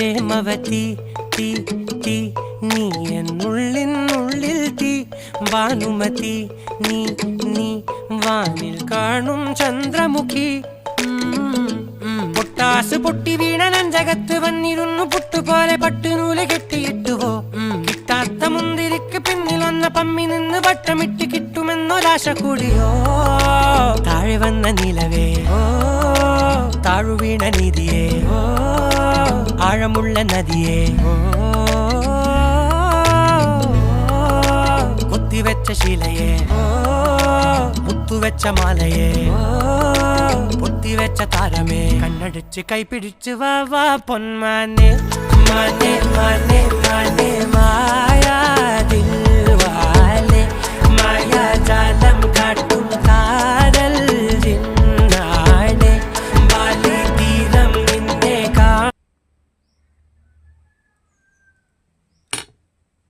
പ്രേമവതി തീ തീ നീ എന്നുള്ളിനുള്ളിൽ തീ ഭാനുമതി നീ നീ വാനിൽ കാണും ചന്ദ്രമുഖി പൊട്ടാസ് പൊട്ടി വീണ നെഞ്ചകത്ത് വന്നിരുന്നു പുട്ടുപോലെ പട്ടുനൂല് കെട്ടിയിട്ടുവോ കിട്ടാത്ത മുന്തിരിക്ക് പിന്നിൽ വന്ന പമ്മി നിന്ന് വട്ടമിട്ട് കിട്ടുമെന്നൊരാശ കൂടിയോ താഴെ വന്ന നിലവേ താഴു വീണ നിധിയേ ആഴമുള്ള നദിയേ കൊത്തിവെച്ച ശിലയേ മുത്തുവെച്ച മാലയേ പൊത്തിവെച്ച താരമേ കണ്ണടിച്ച് കൈപിടിച്ച് വാ വാ പൊന്മാനെ മാനെ മാനെ മാനെ മായാ ദിൽവാലെ മായാജാലം കാട്ടി